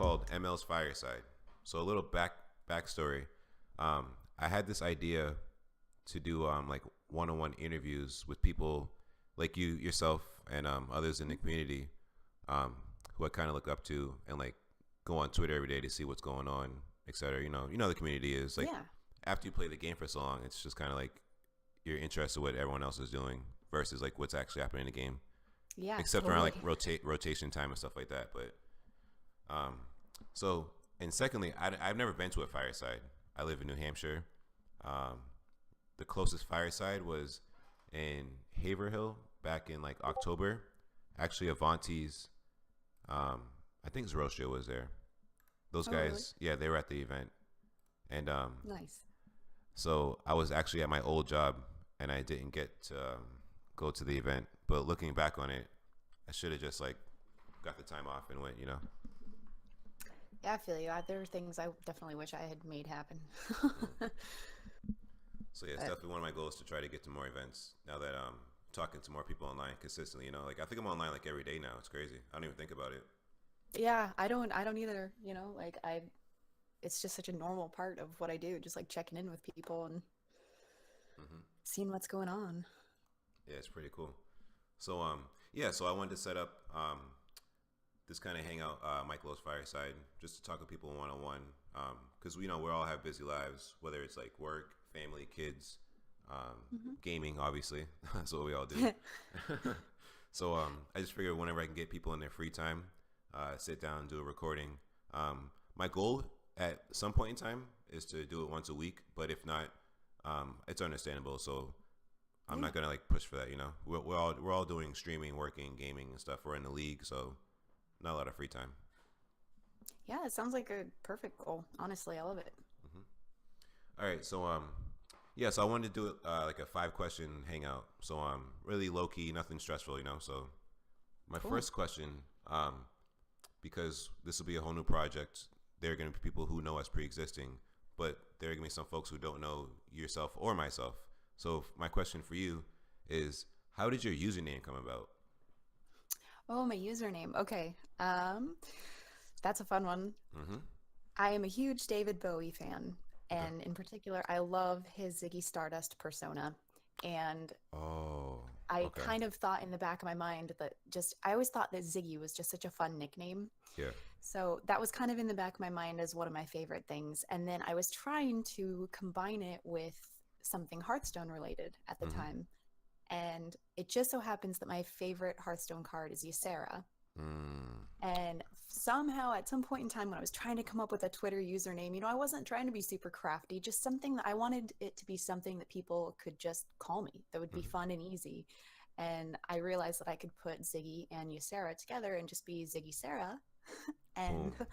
called ML's Fireside. So a little backstory. I had this idea to do like one-on-one interviews with people like you yourself and others in the community who I kind of look up to and like go on Twitter every day to see what's going on, etc. You know the community is like Yeah. after you play the game for so long, it's just kind of like you're interested in what everyone else is doing versus like what's actually happening in the game, Yeah, except around like totally. rotation time and stuff like that. But um, so and secondly, I've never been to a fireside. I live in New Hampshire. Um, the closest fireside was in Haverhill back in like October. Actually, Avanti's, um, I think Zerosia was there. Those Oh, really? guys, yeah, they were at the event, and Nice. so I was actually at my old job, and I didn't get to go to the event. But looking back on it, I should have just like got the time off and went. Yeah, I feel you. There are things I definitely wish I had made happen. Mm. So yeah, it's But definitely one of my goals to try to get to more events. Now that talking to more people online consistently, like I think I'm online like every day now. It's crazy. I don't even think about it. yeah, I don't either, like it's just such a normal part of what I do, just like checking in with people and Hmm. seeing what's going on. Yeah, it's pretty cool. So yeah, so I wanted to set up this kind of hangout, Mike Lowe's Fireside, just to talk with people one on one. Because we know we all have busy lives, whether it's like work, family, kids, um, Hmm. gaming, obviously. That's what we all do. So I just figured whenever I can get people in their free time, sit down, do a recording. My goal at some point in time is to do it once a week, but if not, it's understandable. So I'm Yeah. not gonna like push for that. We're all doing streaming, working, gaming, and stuff. We're in the league, so not a lot of free time. Yeah, it sounds like a perfect goal. Honestly, I love it. Hmm. All right, so yeah, so I wanted to do like a 5 question hangout. So really low key, nothing stressful. So my Cool. first question, because this will be a whole new project, there are going to be people who know us pre-existing, but there are going to be some folks who don't know yourself or myself. So my question for you is, how did your username come about? Oh, my username. Okay. That's a fun one. Mm-hmm. I am a huge David Bowie fan, Okay. and in particular, I love his Ziggy Stardust persona. And Oh, I okay. kind of thought in the back of my mind that I always thought that Ziggy was just such a fun nickname. Yeah. So that was kind of in the back of my mind as one of my favorite things. And then I was trying to combine it with something Hearthstone related at the Mm-hmm. time. And it just so happens that my favorite Hearthstone card is Ysera. Mm. And somehow, at some point in time, when I was trying to come up with a Twitter username, I wasn't trying to be super crafty, just something that I wanted it to be something that people could just call me, that would be Mm-hmm. fun and easy. And I realized that I could put Ziggy and Ysera together and just be Ziggy Sarah. And Boom.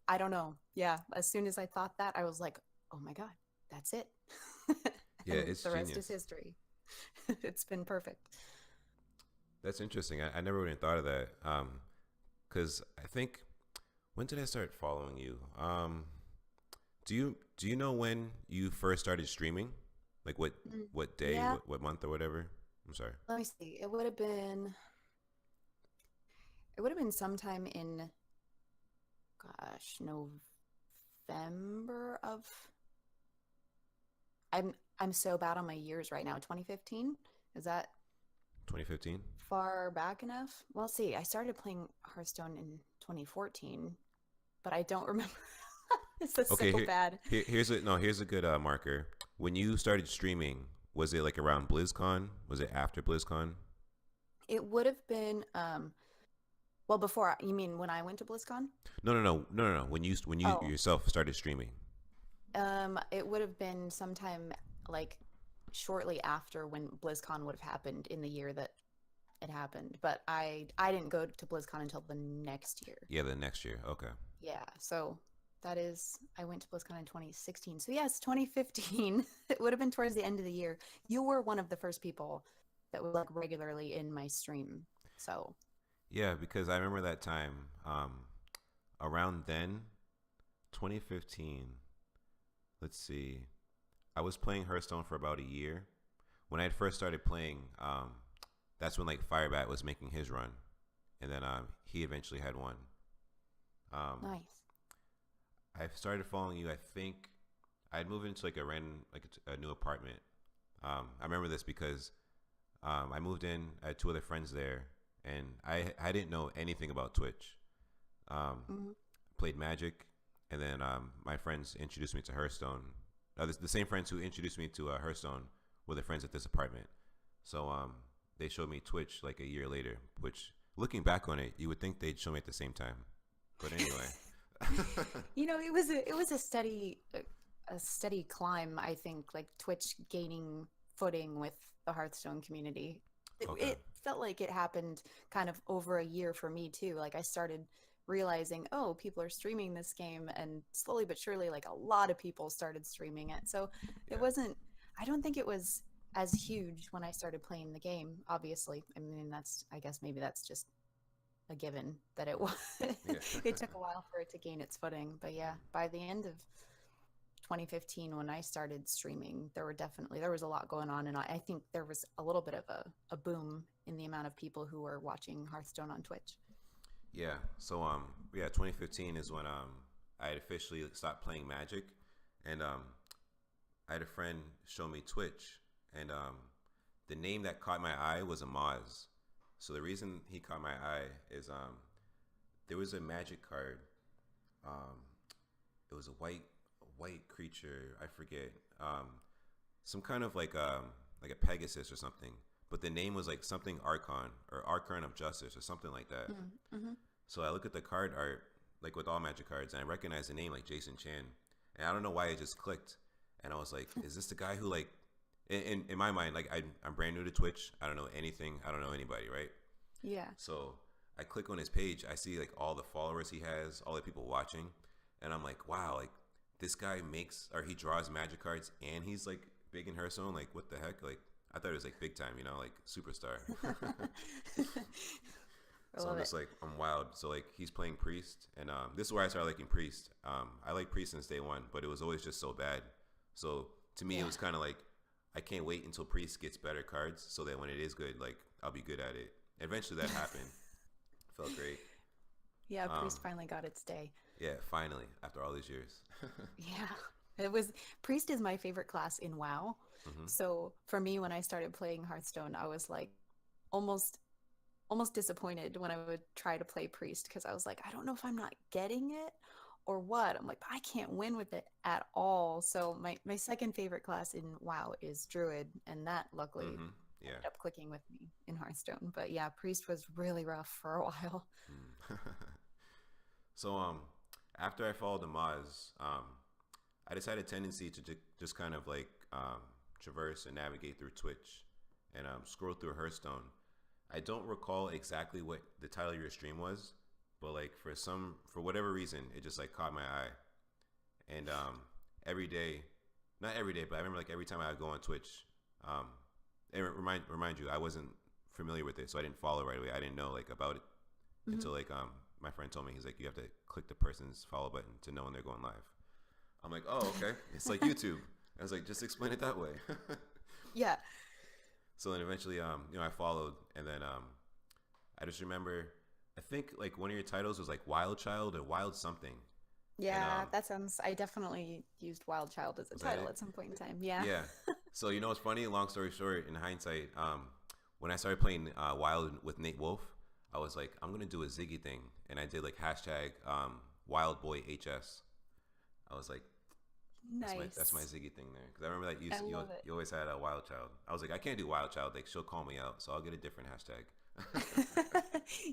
I don't know. Yeah, as soon as I thought that, I was like, oh my God, that's it. Yeah, And it's the rest is genius. history. It's been perfect. That's interesting. I never even thought of that. Because I think when did I start following you? Do you know when you first started streaming? Like what Mm, what day, yeah, what month or whatever? I'm sorry. let me see. It would have been sometime in, gosh, November of, I'm so bad on my years right now. 2015? Is that 2015. far back enough? Well, see, I started playing Hearthstone in 2014, but I don't remember. This is so Okay, bad. here's a good marker. When you started streaming, was it like around BlizzCon? Was it after BlizzCon? It would have been well, before, you mean when I went to BlizzCon? No, no, no, no, no, no. When you Oh, yourself started streaming. it would have been sometime like shortly after when BlizzCon would have happened in the year that it happened. But I didn't go to BlizzCon until the next year. Yeah, the next year. Okay. Yeah, so that is, I went to BlizzCon in 2016. So yes, 2015. It would have been towards the end of the year. You were one of the first people that was like regularly in my stream. So, Yeah, because I remember that time. Around then, 2015. Let's see. I was playing Hearthstone for about a year. When I had first started playing, that's when like Firebat was making his run, and then he eventually had one. Um, Nice. I started following you. I think I'd moved into like a random, like a new apartment. I remember this because I moved in. I had two other friends there, and I didn't know anything about Twitch. Um, Hmm. Played Magic, and then my friends introduced me to Hearthstone. The same friends who introduced me to Hearthstone were the friends at this apartment. So they showed me Twitch like a year later. Which, looking back on it, you would think they'd show me at the same time. But anyway. It was a steady climb. I think like Twitch gaining footing with the Hearthstone community. It, Okay. it felt like it happened kind of over a year for me too. Like I started realizing, oh, people are streaming this game, and slowly but surely, like a lot of people started streaming it. So it Yeah. wasn't. I don't think it was as huge when I started playing the game. Obviously, I mean I guess maybe that's just a given that it was. Yeah. It took a while for it to gain its footing, but yeah, by the end of 2015 when I started streaming, there was a lot going on, and I think there was a little bit of a boom in the amount of people who were watching Hearthstone on Twitch. Yeah. So 2015 is when I had officially stopped playing Magic, and I had a friend show me Twitch, and the name that caught my eye was Amaz. So the reason he caught my eye is there was a Magic card. Um, it was a white creature. I forget. Some kind of like a Pegasus or something. But the name was like something Archon or Archon of Justice or something like that. Mm-hmm. So I look at the card art, like with all Magic cards, and I recognize the name like Jason Chan, and I don't know why it just clicked, and I was like, is this the guy who like, in my mind, like I'm brand new to Twitch, I don't know anything, I don't know anybody, right? Yeah. So I click on his page, I see like all the followers he has, all the people watching, and I'm like, wow, like this guy makes or he draws Magic cards, and he's like big in Hearthstone, like what the heck, like. I thought it was like big time, like superstar. I So I'm love it. just like I'm wild. So like he's playing Priest, and this is where I started liking Priest. I like Priest since day one, but it was always just so bad. So to me, it Yeah. was kind of like I can't wait until Priest gets better cards, so that when it is good, like I'll be good at it. Eventually, that happened. Felt great. Yeah, Um, Priest finally got its day. yeah, finally after all these years. Yeah. It was Priest is my favorite class in WoW. Hmm. So for me, when I started playing Hearthstone, I was like almost almost disappointed when I would try to play Priest because I was like, I don't know if I'm not getting it or what. I'm like, I can't win with it at all. So my second favorite class in WoW is Druid, and that luckily Hmm. Yeah. ended up clicking with me in Hearthstone. But yeah, Priest was really rough for a while. Mm. So after I followed the Maz, I just had a tendency to just kind of like traverse and navigate through Twitch and scroll through Hearthstone. I don't recall exactly what the title of your stream was, but like for whatever reason, it just like caught my eye. And every day, not every day, but I remember like every time I would go on Twitch, um, and remind you, I wasn't familiar with it, so I didn't follow right away. I didn't know like about it Mhm. until like my friend told me. He's like, you have to click the person's follow button to know when they're going live. I'm like, oh, okay. It's like YouTube. I was like, just explain it that way. Yeah. So then eventually, I followed, and then I just remember, I think like one of your titles was like Wild Child or Wild something, and Yeah, that sounds. I definitely used Wild Child as a was that title it? at some point in time. Yeah. Yeah. So what's funny? Long story short, in hindsight, when I started playing Wild with Nate Wolf, I was like, I'm gonna do a Ziggy thing, and I did like hashtag Wild Boy HS. I was like, that's my Nice. Ziggy thing there, because I remember that I love it. you always had a Wild Child. I was like, I can't do Wild Child, like she'll call me out, so I'll get a different hashtag.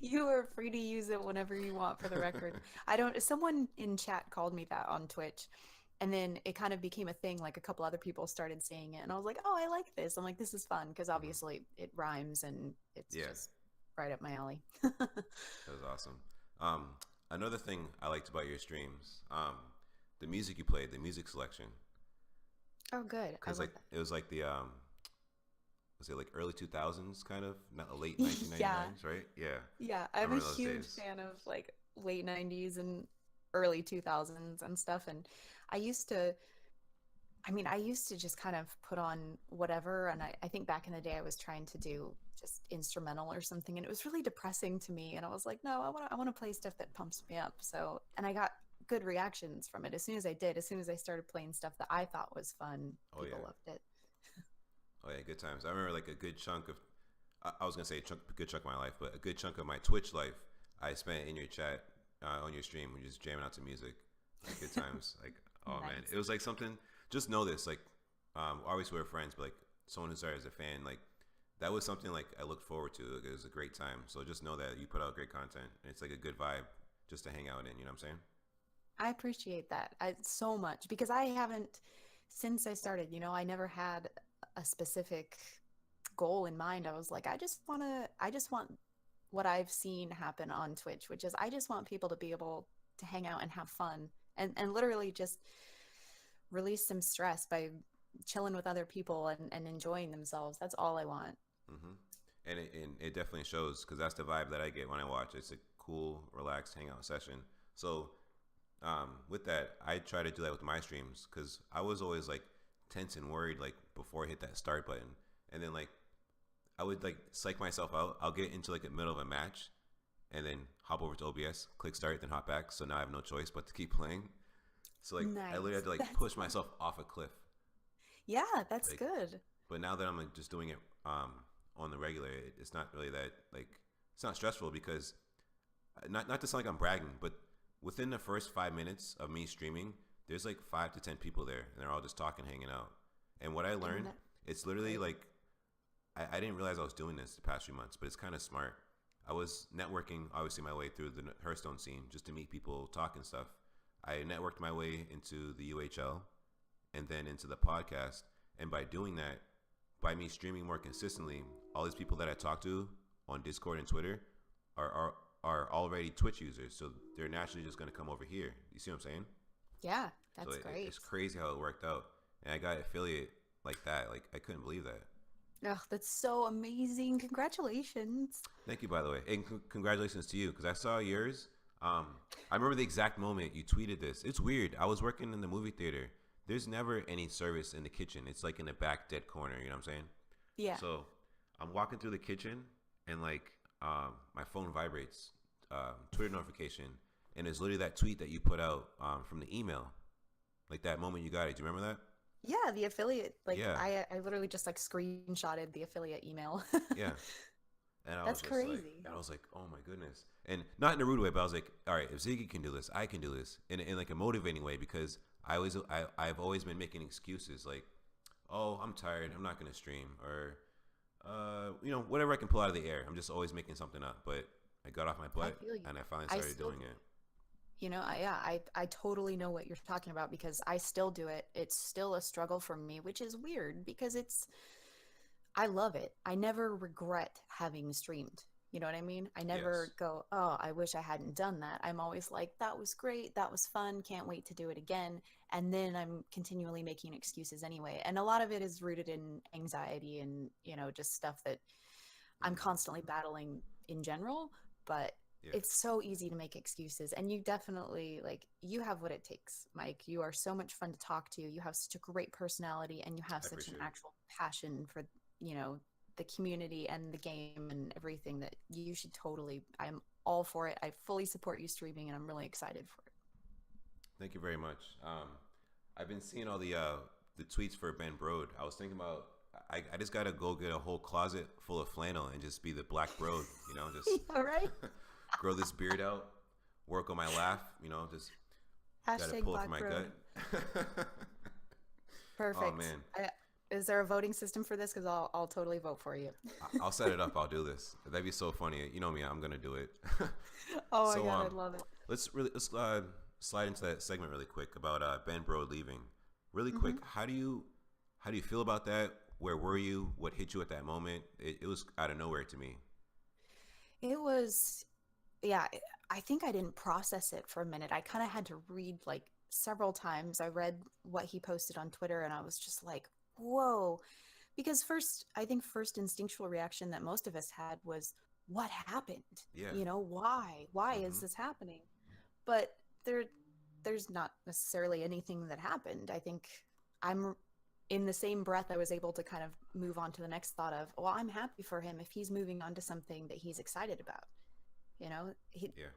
You are free to use it whenever you want for the record. I don't, someone in chat called me that on Twitch, and then it kind of became a thing. Like a couple other people started saying it, and I was like, oh, I like this. I'm like, this is fun because Mhm. obviously it rhymes and it's Yeah, just right up my alley. that was awesome. Um, Another thing I liked about your streams, the music you played, the music selection, Oh, good. I because love like it was like the was it like early 2000s kind of, not late that. Yeah. 1999s, right? Yeah, Yeah. I I'm a remember those huge days. fan of like late 90s and early 2000s and stuff. And I used to I mean, I used to just kind of put on whatever. And I think back in the day, I was trying to do just instrumental or something. And it was really depressing to me. And I was like, no, I want to play stuff that pumps me up. So, and I got good reactions from it. As soon as I did, as soon as I started playing stuff that I thought was fun, Oh people yeah. loved it. Oh yeah, good times. I remember like a good chunk of, I was gonna say a good chunk of my life, but a good chunk of my Twitch life I spent in your chat on your stream, when you're just jamming out to music. Like good times. Like oh man, Nice. it was like something. Just know this, like, obviously we're friends, but like someone who started as a fan, like that was something like I looked forward to. Like, it was a great time. So just know that you put out great content, and it's like a good vibe just to hang out in. You know what I'm saying? I appreciate that so much because I haven't, since I started, I never had a specific goal in mind. I was like, I just want what I've seen happen on Twitch, which is I just want people to be able to hang out and have fun and literally just release some stress by chilling with other people and enjoying themselves. That's all I want. hmm and it definitely shows because that's the vibe that I get when I watch. It's a cool, relaxed hangout session. So with that, I try to do that with my streams because I was always like tense and worried like before I hit that start button, and then like I would like psych myself out. I'll get into like the middle of a match, and then hop over to OBS, click start, then hop back. So now I have no choice but to keep playing. So like I literally had Nice. to like That's push myself off a cliff. yeah, that's Like, good. but now that I'm like just doing it on the regular, it's not really that like it's not stressful because not to sound like I'm bragging, but within the first 5 minutes of me streaming, there's like 5 to 10 people there, and they're all just talking, hanging out. And what I And learned, that, it's literally right. like I didn't realize I was doing this the past few months, but it's kind of smart. I was networking, obviously, my way through the Hearthstone scene just to meet people, talk and stuff. I networked my way into the UHL and then into the podcast. And by doing that, by me streaming more consistently, all these people that I talk to on Discord and Twitter are are, are already Twitch users, so they're naturally just going to come over here. You see what I'm saying? Yeah, So that's great. it's crazy how it worked out, and I got affiliate like that. Like I couldn't believe that. Oh, that's so amazing. Congratulations. Thank you, by the way, and congratulations to you because I saw yours. Um, I remember the exact moment you tweeted this. It's weird. I was working in the movie theater. There's never any service in the kitchen. It's like in the back dead corner. You know what I'm saying? Yeah. So I'm walking through the kitchen and like my phone vibrates, Twitter notification, and it's literally that tweet that you put out from the email, like that moment you got it. Do you remember that? Yeah, the affiliate, like Yeah, I literally just like screenshotted the affiliate email. yeah. And I was That's just like, crazy. and I was like, oh my goodness. And not in a rude way, but I was like, all right, if Ziggy can do this, I can do this in like a motivating way because I've always been making excuses like, oh, I'm tired, I'm not gonna stream, or whatever I can pull out of the air. I'm just always making something up. But I got off my I butt feel you. and I finally I started still, doing it. yeah, I totally know what you're talking about because I still do it. It's still a struggle for me, which is weird because I love it. I never regret having streamed. You know what I mean? I Yes, never go, oh, I wish I hadn't done that. I'm always like, that was great. That was fun. Can't wait to do it again. And then I'm continually making excuses anyway. And a lot of it is rooted in anxiety and, just stuff that I'm hmm constantly battling in general. But yeah, it's so easy to make excuses. And you definitely, like, you have what it takes, Mike. You are so much fun to talk to. You have such a great personality and you have I such an appreciate it. actual passion for, you know, the community and the game and everything that you should totally, I'm all for it. I fully support you streaming and I'm really excited for it. Thank you very much. I've been seeing all the tweets for Ben Brode. I was thinking about I just gotta go get a whole closet full of flannel and just be the Black Brode. Just All right. grow this beard out, work on my laugh. Just gotta Hashtag pull it from Black my Road. gut. Oh Perfect. man, Is there a voting system for this? Because I'll totally vote for you. I'll set it up. I'll do this. That'd be so funny. You know me. I'm gonna do it. Oh my So God, I love it. let's slide into that segment really quick about Ben Brode leaving. Really quick, Hmm. how do you feel about that? Where were you? What hit you at that moment? It was out of nowhere to me. It was, yeah, I think I didn't process it for a minute. I kind of had to read like several times. I read what he posted on Twitter and I was just like, whoa. Because first, I think first instinctual reaction that most of us had was, what happened? Yeah. Why? Why is Mm-hmm. this happening? But there's not necessarily anything that happened. I think I'm in the same breath, I was able to kind of move on to the next thought of, well, I'm happy for him if he's moving on to something that he's excited about. You know, Yeah.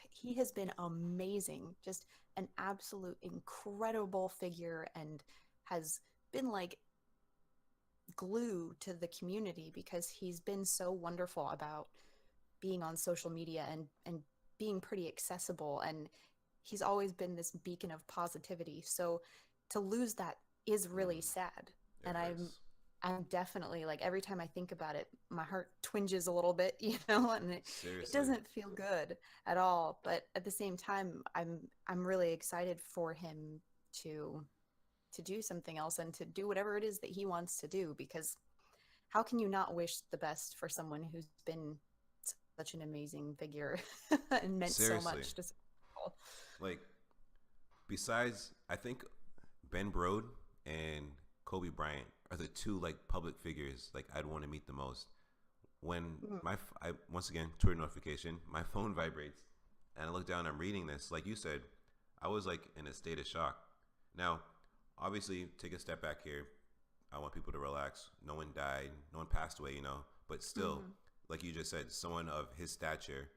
he has been amazing, just an absolute incredible figure, and has been like glue to the community because he's been so wonderful about being on social media and being pretty accessible, and he's always been this beacon of positivity. So to lose that is really Mm, sad. it And hurts. I'm definitely like, every time I think about it, my heart twinges a little bit, and it Seriously. doesn't feel good at all. But at the same time, I'm really excited for him to to do something else and to do whatever it is that he wants to do, because how can you not wish the best for someone who's been such an amazing figure and meant so Seriously. much to people? Like, besides, I think Ben Brode and Kobe Bryant are the two like public figures like I'd want to meet the most. When I once again Twitter notification, my phone vibrates, and I look down. I'm reading this. Like you said, I was like in a state of shock. Now, obviously, take a step back here. I want people to relax. No one died. No one passed away. But still, Mm-hmm. like you just said, someone of his stature,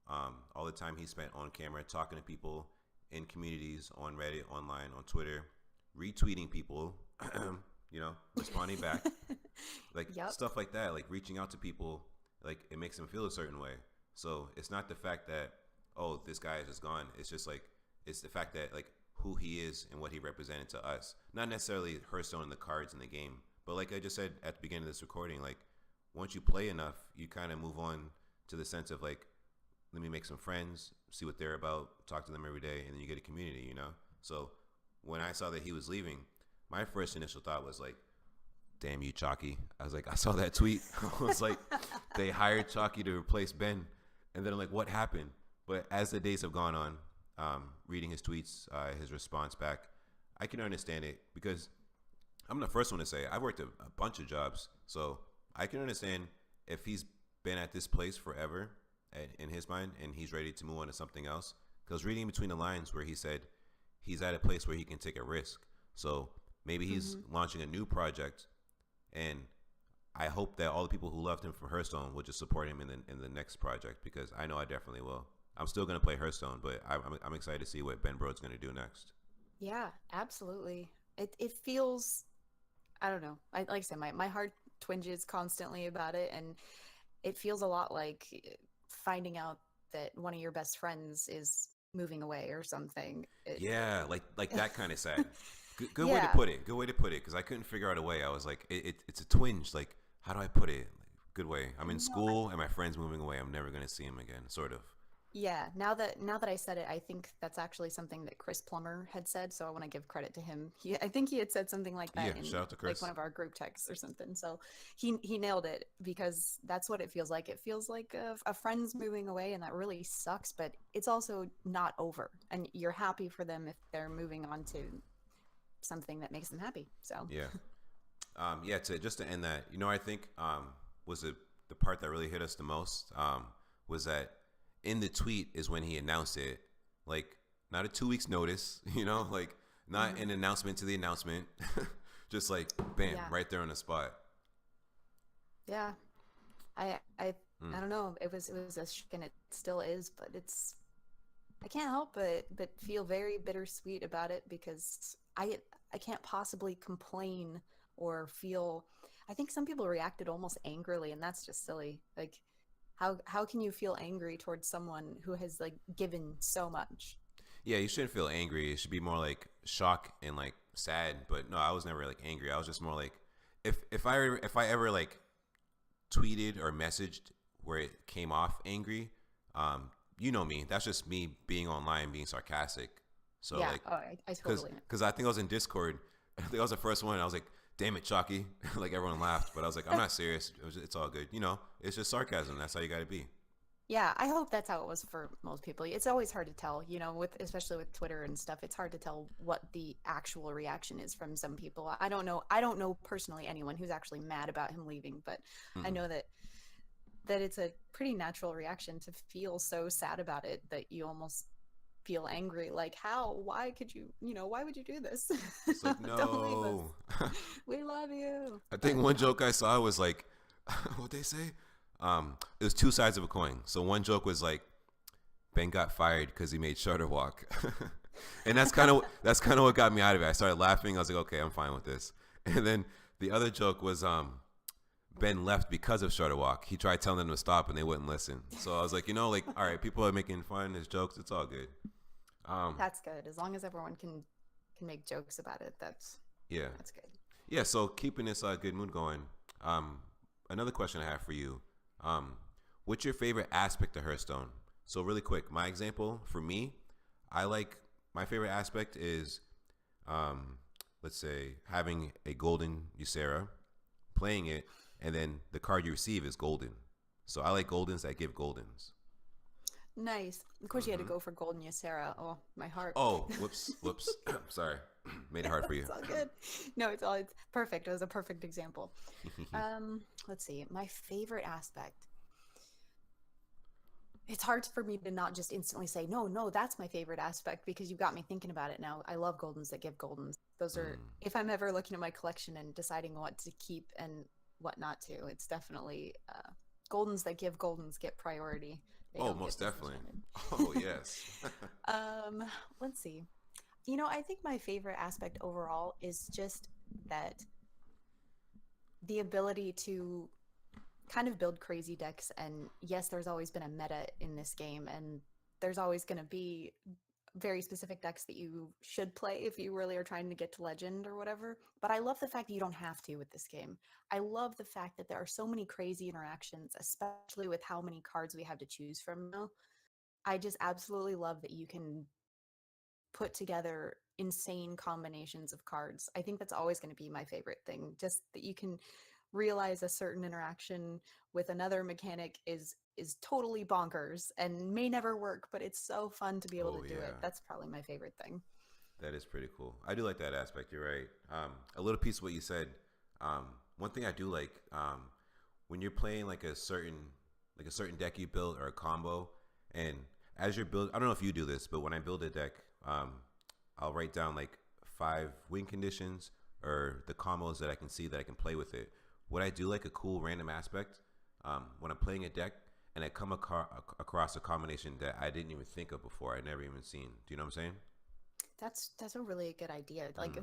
all the time he spent on camera talking to people in communities, on Reddit, online, on Twitter, retweeting people, responding back, like Yep. stuff like that, like reaching out to people, like it makes them feel a certain way. So it's not the fact that, oh, this guy is just gone. It's just like it's the fact that like who he is and what he represented to us. Not necessarily Hearthstone and the cards in the game, but like I just said at the beginning of this recording, like once you play enough, you kind of move on to the sense of like, let me make some friends, see what they're about, talk to them every day, and then you get a community. So when I saw that he was leaving, my first initial thought was like, damn you, Chalky. I was like, I saw that tweet. I was like, they hired Chalky to replace Ben. And then I'm like, what happened? But as the days have gone on, reading his tweets, his response back, I can understand it because I'm the first one to say I've worked a bunch of jobs. So I can understand if he's been at this place forever in his mind and he's ready to move on to something else. Because reading between the lines where he said he's at a place where he can take a risk. So maybe he's Mm-hmm. launching a new project, and I hope that all the people who loved him from Hearthstone will just support him in the next project because I know I definitely will. I'm still gonna play Hearthstone, but I'm excited to see what Ben Brode's gonna do next. Yeah, absolutely. It feels, I don't know. Like I said, my heart twinges constantly about it, and it feels a lot like finding out that one of your best friends is moving away or something. Yeah, like that kind of sad. Good way to Yeah. put it. Good way to put it because I couldn't figure out a way. I was like, it's a twinge. Like, how do I put it? Like, good way. I'm in No, school and my friend's moving away. I'm never gonna see him again. Sort of. yeah, now that I said it, I think that's actually something that Chris Plummer had said, so I want to give credit to him. I think he had said something like Yeah. that in Shout out to like one Chris. of our group texts or something. So he nailed it, because that's what it feels like. It feels like a friend's moving away, and that really sucks, but it's also not over, and you're happy for them if they're moving on to something that makes them happy. So Yeah. Yeah. To end that, I think was the part that really hit us the most was that in the tweet is when he announced it, like not a 2 weeks notice, like not hmm an announcement to the announcement, just like bam, yeah, right there on the spot. yeah. I I Mm. I don't know. It was a shock, and it still is, but it's, I can't help but feel very bittersweet about it, because I can't possibly complain or feel. I think some people reacted almost angrily, and that's just silly. Like, how can you feel angry towards someone who has like given so much? Yeah, you shouldn't feel angry. It should be more like shock and like sad. But no, I was never like angry. I was just more like if I ever like tweeted or messaged where it came off angry, you know me. That's just me being online, being sarcastic. So Yeah, like, oh, I cause totally know. cause I think I was in Discord. I think I was the first one. I was like, "Damn it, Chalky!" Like everyone laughed, but I was like, "I'm not serious. It's all good. It's just sarcasm. That's how you got to be." Yeah, I hope that's how it was for most people. It's always hard to tell, with especially with Twitter and stuff. It's hard to tell what the actual reaction is from some people. I don't know personally anyone who's actually mad about him leaving, but I Mm-mm. know that it's a pretty natural reaction to feel so sad about it that you almost feel angry. Like, how? Why could you? Why would you do this? It's like, Don't leave us. no. We love you. I But think one joke I saw was like, what they say? It was two sides of a coin. So one joke was like, Ben got fired because he made Shudder Walk, and that's kind of what got me out of it. I started laughing. I was like, okay, I'm fine with this. And then the other joke was Ben left because of Shudder Walk. He tried telling them to stop, and they wouldn't listen. So I was like, like, all right, people are making fun of his jokes. It's all good. that's good. As long as everyone can make jokes about it, that's good. Yeah. So keeping this good mood going. Another question I have for you. What's your favorite aspect of Hearthstone? So really quick, my example for me, my favorite aspect is, let's say having a golden Ysera, playing it, and then the card you receive is golden. So I like goldens that give goldens. Nice. Of course, you had to go for Golden Ysera. Oh, my heart. Oh, whoops. Sorry. Made it hard for you. It's all good. No, it's perfect. It was a perfect example. Let's see. My favorite aspect. It's hard for me to not just instantly say, no, that's my favorite aspect, because you've got me thinking about it now. I love goldens that give goldens. Those are, if I'm ever looking at my collection and deciding what to keep and what not to, it's definitely goldens that give goldens get priority. Oh, most definitely. Oh, yes. Let's see. I think my favorite aspect overall is just that the ability to kind of build crazy decks. And yes, there's always been a meta in this game, and there's always going to be very specific decks that you should play if you really are trying to get to legend or whatever. But I love the fact that you don't have to with this game. I love the fact that there are so many crazy interactions, especially with how many cards we have to choose from now. I just absolutely love that you can put together insane combinations of cards. I think that's always going to be my favorite thing, just that you can realize a certain interaction with another mechanic is totally bonkers and may never work, but it's so fun to be able to do it. That's probably my favorite thing. That is pretty cool. I do like that aspect. You're right. A little piece of what you said. One thing I do like, when you're playing like a certain deck you build or a combo, and as you're building, I don't know if you do this, but when I build a deck, I'll write down like 5 win conditions or the combos that I can see that I can play with it. What I do like a cool random aspect, when I'm playing a deck and I come across a combination that I didn't even think of before, I'd never even seen. Do you know what I'm saying? That's a really good idea. Like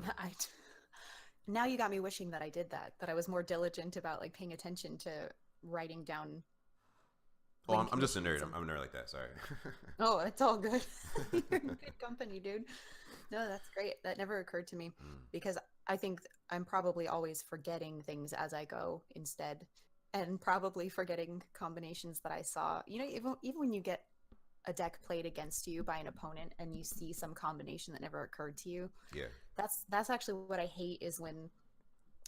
now you got me wishing that I did that I was more diligent about like paying attention to writing down. Oh, I'm just a nerd. I'm a nerd like that. Sorry. Oh, it's all good. You're in good company, dude. No, that's great. That never occurred to me because I think I'm probably always forgetting things as I go instead, and probably forgetting combinations that I saw. Even when you get a deck played against you by an opponent and you see some combination that never occurred to you. Yeah. That's actually what I hate, is when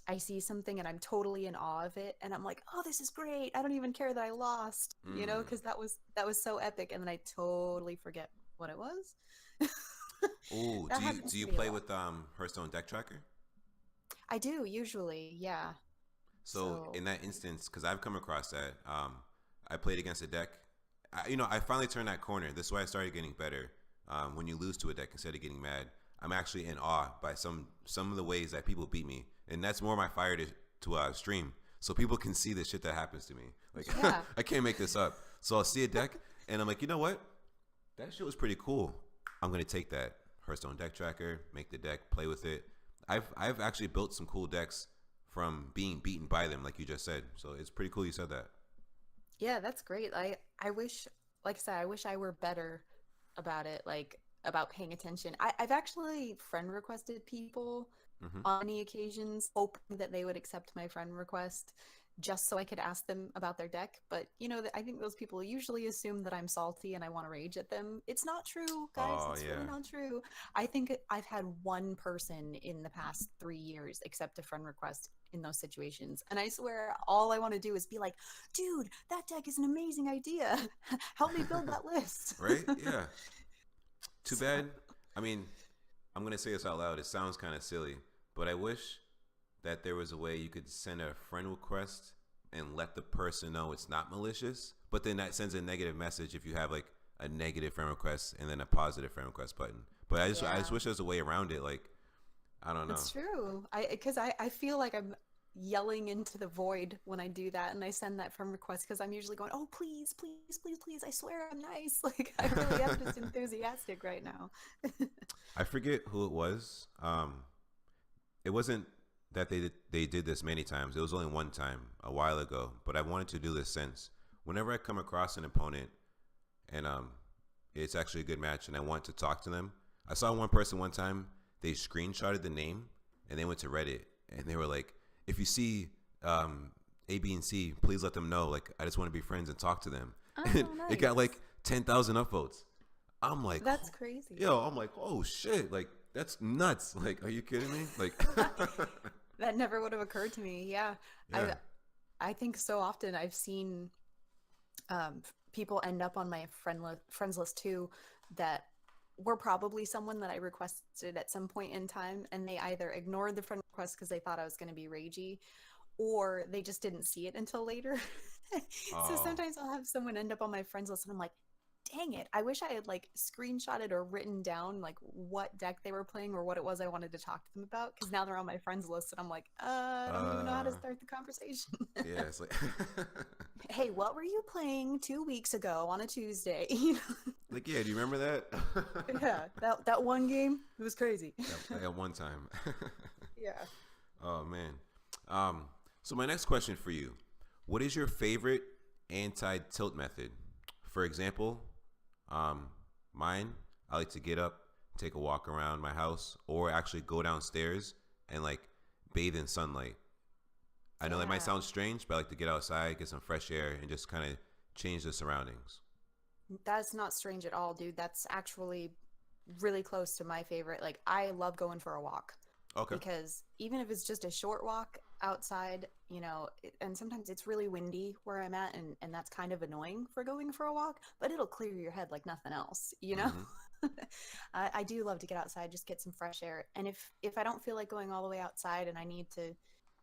I see something and I'm totally in awe of it, and I'm like, oh, this is great. I don't even care that I lost, because that was so epic, and then I totally forget what it was. Ooh, do you play with Hearthstone Deck Tracker? I do usually, yeah. So in that instance, because I've come across that, I played against a deck. I finally turned that corner. This is why I started getting better. When you lose to a deck, instead of getting mad, I'm actually in awe by some of the ways that people beat me, and that's more my fire to stream, so people can see the shit that happens to me. Like, yeah. I can't make this up. So I'll see a deck, and I'm like, you know what? That shit was pretty cool. I'm gonna take that Hearthstone Deck Tracker, make the deck, play with it. I've actually built some cool decks from being beaten by them, like you just said. So it's pretty cool you said that. Yeah, that's great. I wish, like I said, I wish I were better about it, like about paying attention. I've actually friend requested people on many occasions, hoping that they would accept my friend request just so I could ask them about their deck. But I think those people usually assume that I'm salty and I want to rage at them. It's not true, guys. It's really not true. I think I've had one person in the past 3 years accept a friend request in those situations, and I swear all I want to do is be like, dude, that deck is an amazing idea. Help me build that list. Right? Yeah. Too bad. I mean, I'm going to say this out loud. It sounds kind of silly, but I wish that there was a way you could send a friend request and let the person know it's not malicious, but then that sends a negative message if you have like a negative friend request and then a positive friend request button. But I Yeah, just wish there was a way around it. Like, I don't know. it's true. I feel like I'm yelling into the void when I do that and I send that friend request because I'm usually going, oh, please, please, please, please. I swear I'm nice. Like, I really am just enthusiastic right now. I forget who it was. It wasn't that they did this many times. It was only one time a while ago. But I wanted to do this since whenever I come across an opponent and it's actually a good match and I want to talk to them. I saw one person one time. They screenshotted the name and they went to Reddit and they were like, if you see A, B, and C, please let them know. Like, I just want to be friends and talk to them. And Oh, it got nice. like 10,000 upvotes. I'm like, That's crazy. yo, I'm like, oh shit, like that's nuts. Like, are you kidding me? Like, That never would have occurred to me. Yeah. yeah, I think so often I've seen people end up on my friends list too that were probably someone that I requested at some point in time, and they either ignored the friend request because they thought I was going to be ragey, or they just didn't see it until later. So oh, sometimes I'll have someone end up on my friends list, and I'm like, dang it, I wish I had like screenshotted or written down like what deck they were playing or what it was I wanted to talk to them about, because now they're on my friends list and I'm like, I don't even know how to uh, start the conversation. yeah, it's like, Hey, what were you playing 2 weeks ago on a Tuesday? You know? like, yeah, do you remember that? Yeah, that one game, it was crazy. I got one time. Yeah. Oh man. So my next question for you: what is your favorite anti-tilt method? For example, um, mine. I like to get up, take a walk around my house, or actually go downstairs and like bathe in sunlight. I know that might Yeah. sound strange, but I like to get outside, get some fresh air, and just kind of change the surroundings. That's not strange at all, dude. That's actually really close to my favorite. Like, I love going for a walk Okay. because even if it's just a short walk outside, and sometimes it's really windy where I'm at, and that's kind of annoying for going for a walk, but it'll clear your head like nothing else, you know? Mm-hmm. I do love to get outside, just get some fresh air. And if I don't feel like going all the way outside and I need to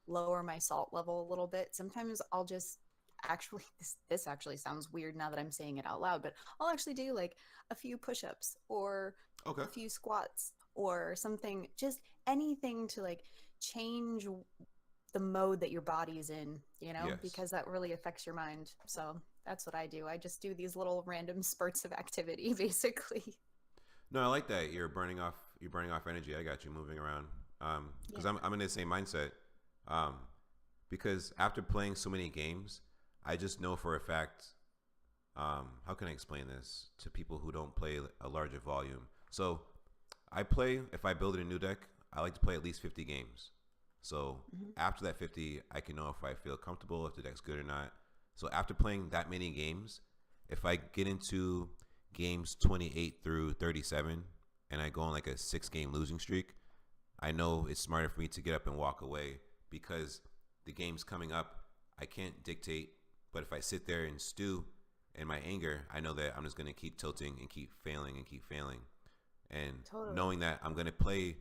lower my salt level a little bit, sometimes I'll just actually this actually sounds weird now that I'm saying it out loud, but I'll actually do like a few push-ups or Okay. a few squats or something, just anything to like change the mode that your body's in, Yes. because that really affects your mind. So that's what I do. I just do these little random spurts of activity, basically. No, I like that. You're burning off energy. I got you moving around. Yeah. Because I'm in the same mindset. Um, because after playing so many games, I just know for a fact. How can I explain this to people who don't play a larger volume? So I play. If I build a new deck, I like to play at least 50 games. So Hmm. after that 50, I can know if I feel comfortable, if the deck's good or not. So after playing that many games, if I get into games 28 through 37 and I go on like a 6 game losing streak, I know it's smarter for me to get up and walk away because the game's coming up. I can't dictate, but if I sit there and stew in my anger, I know that I'm just going to keep tilting and keep failing and keep failing. And Totally. knowing that I'm going to play,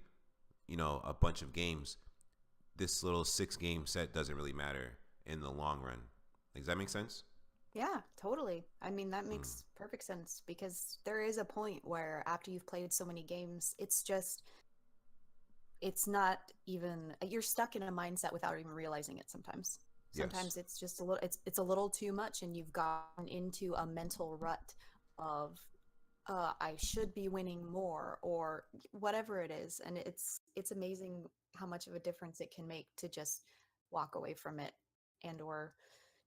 a bunch of games, this little 6 game set doesn't really matter in the long run. Does that make sense? Yeah, totally. I mean, that Mm. makes perfect sense because there is a point where after you've played so many games, it's not even, you're stuck in a mindset without even realizing it sometimes. Yes. Sometimes it's just it's a little too much and you've gotten into a mental rut of I should be winning more or whatever it is, and it's amazing how much of a difference it can make to just walk away from it and or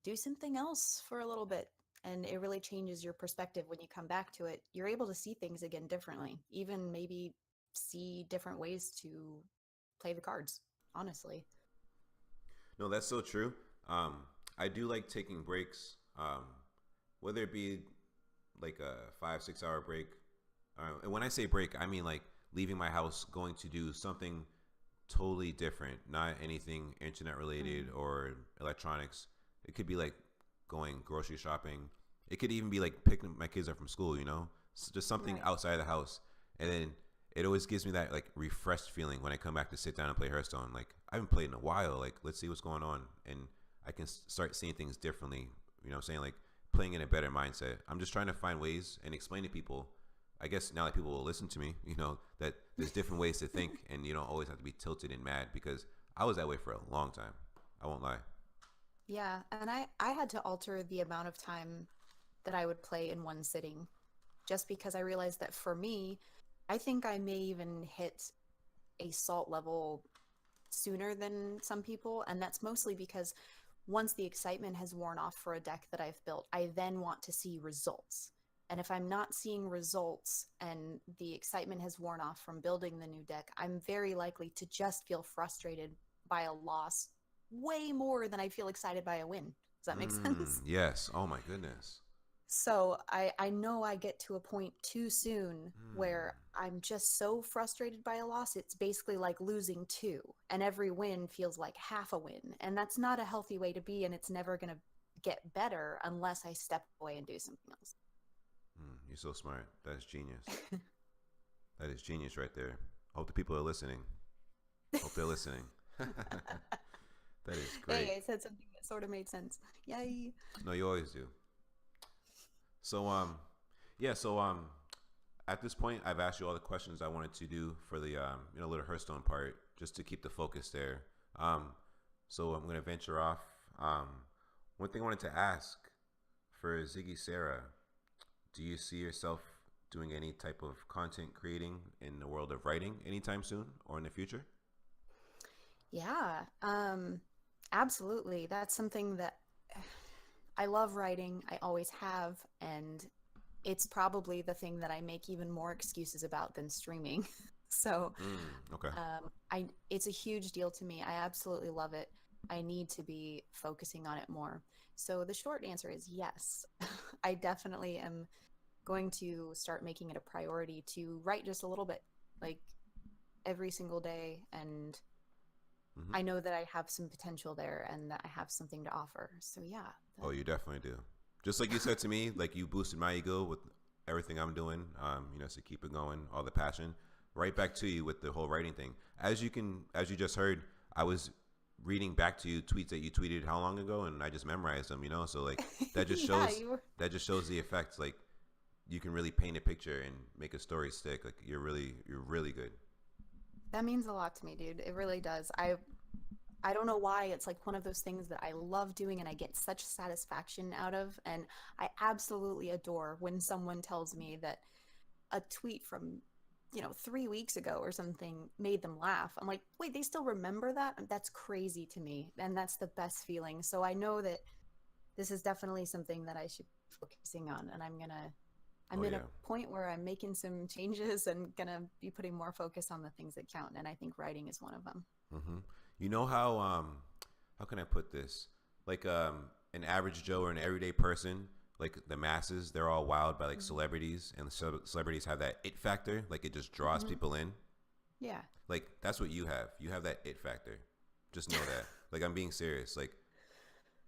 do something else for a little bit, and it really changes your perspective when you come back to it. You're able to see things again differently, even maybe see different ways to play the cards, honestly. No, that's so true. I do like taking breaks, whether it be like a 5 6 hour break. And when I say break, I mean like leaving my house, going to do something totally different, not anything internet related Mm, or electronics. It could be like going grocery shopping. It could even be like picking my kids up from school, just something right. outside the house. And then it always gives me that like refreshed feeling when I come back to sit down and play Hearthstone. Like I haven't played in a while. Like let's see what's going on, and I can start seeing things differently. You know what I'm saying? Like playing in a better mindset. I'm just trying to find ways and explain to people. I guess now that people will listen to me, that there's different ways to think, and you don't always have to be tilted and mad, because I was that way for a long time. I won't lie. Yeah, and I had to alter the amount of time that I would play in one sitting, just because I realized that for me, I think I may even hit a salt level sooner than some people, and that's mostly because once the excitement has worn off for a deck that I've built, I then want to see results. And if I'm not seeing results and the excitement has worn off from building the new deck, I'm very likely to just feel frustrated by a loss way more than I feel excited by a win. Does that make sense? Yes. Oh my goodness. So I know I get to a point too soon where I'm just so frustrated by a loss. It's basically like losing two, and every win feels like half a win. And that's not a healthy way to be, and it's never going to get better unless I step away and do something else. You're so smart. That's genius. That is genius right there. Hope the people are listening. Hope they're listening. That is great. Hey, I said something that sort of made sense. Yay. No, you always do. So at this point, I've asked you all the questions I wanted to do for the little Hearthstone part, just to keep the focus there. So I'm going to venture off. One thing I wanted to ask for Ziggysera, do you see yourself doing any type of content creating in the world of writing anytime soon or in the future? Yeah, absolutely. That's something that I love writing. I always have, and it's probably the thing that I make even more excuses about than streaming. So, Okay. it's a huge deal to me. I absolutely love it. I need to be focusing on it more. So the short answer is yes. I definitely am going to start making it a priority to write just a little bit, like every single day, and I know that I have some potential there and that I have something to offer. So yeah. Oh, you definitely do. Just like you said to me, like you boosted my ego with everything I'm doing, to keep it going, all the passion. Right back to you with the whole writing thing. As you just heard, I was reading back to you tweets that you tweeted how long ago, and I just memorized them, So like that just shows that just shows the effect. Like you can really paint a picture and make a story stick. Like you're really good. That means a lot to me, dude. It really does. I don't know why. It's like one of those things that I love doing and I get such satisfaction out of. And I absolutely adore when someone tells me that a tweet from, 3 weeks ago or something made them laugh. I'm like, wait, they still remember that? That's crazy to me. And that's the best feeling. So I know that this is definitely something that I should be focusing on. And I'm in a point where I'm making some changes and gonna be putting more focus on the things that count, and I think writing is one of them. You know how can I put this? Like an average Joe or an everyday person, like the masses, they're all wowed by like celebrities, and celebrities have that it factor. Like it just draws people in. Yeah. Like that's what you have. You have that it factor. Just know that. Like I'm being serious. Like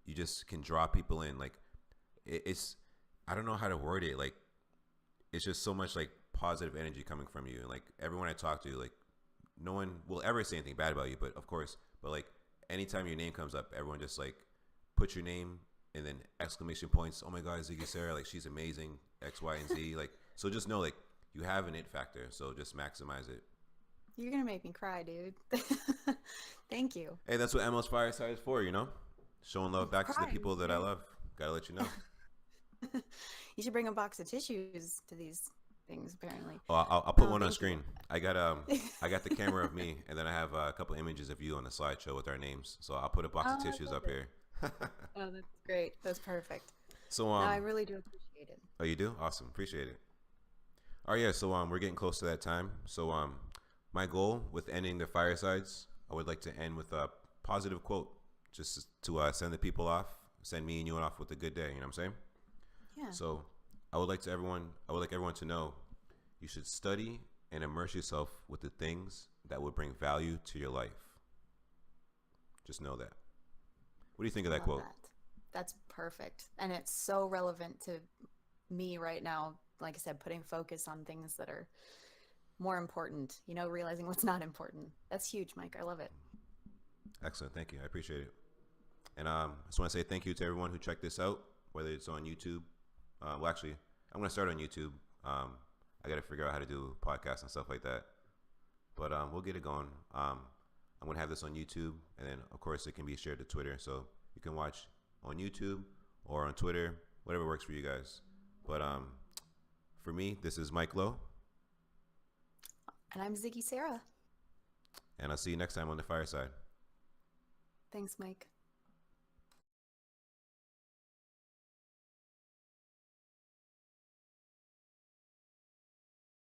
you just can draw people in. Like it's I don't know how to word it. Like it's just so much like positive energy coming from you, and like everyone I talk to, like no one will ever say anything bad about you, but of course, but like anytime your name comes up, everyone just like puts your name and then exclamation points. Oh my God, Ziggysera, like she's amazing, X, Y, and Z. Like so, just know like you have an it factor, so just maximize it. You're gonna make me cry, dude. Thank you. Hey, that's what MLS Fireside is for, showing love back to the people that I love. Gotta let you know. You should bring a box of tissues to these things, apparently. Oh, I'll put one on screen. I got the camera of me, and then I have a couple images of you on the slideshow with our names. So I'll put a box of tissues up here. Oh, that's great. That's perfect. So no, I really do appreciate it. Oh, you do? Awesome. Appreciate it. All right, yeah. So we're getting close to that time. So my goal with ending the firesides, I would like to end with a positive quote, just to send the people off, send me and you off with a good day. You know what I'm saying? Yeah. So I would like everyone to know you should study and immerse yourself with the things that would bring value to your life. Just know that. What do you think of that quote? That's perfect. And it's so relevant to me right now. Like I said, putting focus on things that are more important, realizing what's not important. That's huge, Mike. I love it. Excellent. Thank you. I appreciate it. And I just want to say thank you to everyone who checked this out. whether it's on YouTube. Well, actually, I'm gonna start on YouTube. I got to figure out how to do podcasts and stuff like that. But we'll get it going. I'm gonna have this on YouTube, and then of course it can be shared to Twitter, so you can watch on YouTube or on Twitter, whatever works for you guys. But for me, this is Mike Lowe, And I'm Ziggysera. and I'll see you next time on the Fireside. Thanks, Mike.